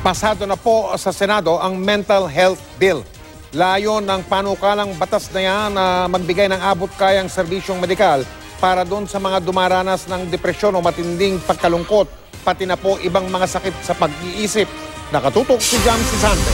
Pasado na po sa Senado ang Mental Health Bill. Layon ng panukalang batas na yan na magbigay ng abot-kayang serbisyong medikal para doon sa mga dumaranas ng depresyon o matinding pagkalungkot, pati na po ibang mga sakit sa pag-iisip. Nakatutok si Jamsi Sante.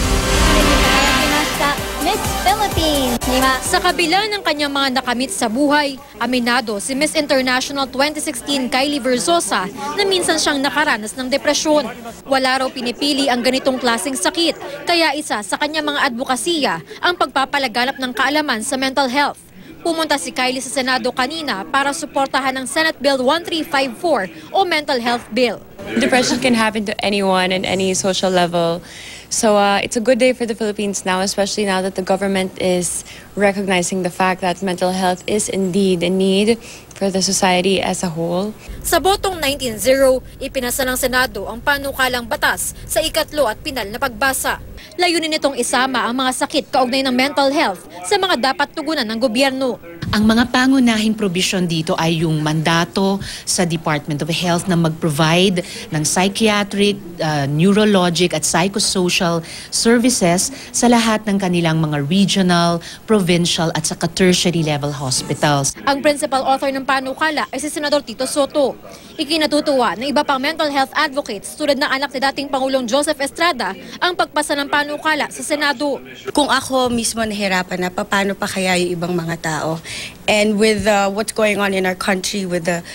Miss Philippines. Sa kabila ng kanyang mga nakamit sa buhay, aminado si Miss International 2016 Kylie Verzosa na minsan siyang nakaranas ng depresyon. Wala raw pinipili ang ganitong klaseng sakit, kaya isa sa kanyang mga advokasya ang pagpapalaganap ng kaalaman sa mental health. Pumunta si Kylie sa Senado kanina para suportahan ang Senate Bill 1354 o Mental Health Bill. Depression can happen to anyone at any social level. So it's a good day for the Philippines now, especially now that the government is recognizing the fact that mental health is indeed a need for the society as a whole. Sa botong 19-0, ipinasa ng Senado ang panukalang batas sa ikatlo at pinal na pagbasa. Layunin nitong isama ang mga sakit kaugnay ng mental health sa mga dapat tugunan ng gobyerno. Ang mga pangunahing provision dito ay yung mandato sa Department of Health na mag-provide ng psychiatric, neurologic at psychosocial services sa lahat ng kanilang mga regional, provincial at saka tertiary level hospitals. Ang principal author ng panukala ay si Senador Tito Soto. Ikinatutuwa ng iba pang mental health advocates tulad ng anak ni dating Pangulong Joseph Estrada ang pagpasa ng panukala sa Senado. Kung ako mismo nahirapan na, paano pa kaya yung ibang mga tao? And with what's going on in our country with the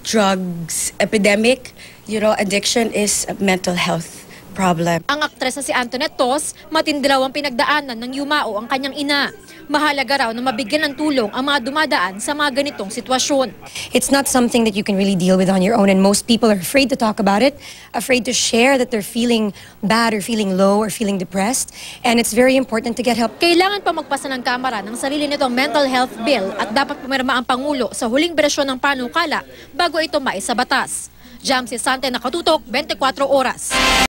drugs epidemic, addiction is a mental health problem. Ang aktres na si Antoinette Tos, matindi raw ang pinagdaanan ng yumao ang kanyang ina. Mahalaga raw na mabigyan ng tulong ang mga dumadaan sa mga ganitong sitwasyon. It's not something that you can really deal with on your own, and most people are afraid to talk about it, afraid to share that they're feeling bad or feeling low or feeling depressed, and it's very important to get help. Kailangan pa magpasa ng Kamara ng sarili nitong mental health bill at dapat pumirma ang Pangulo sa huling bersyon ng panukala bago ito maisabatas. Jamsi Sante, nakatutok, 24 oras.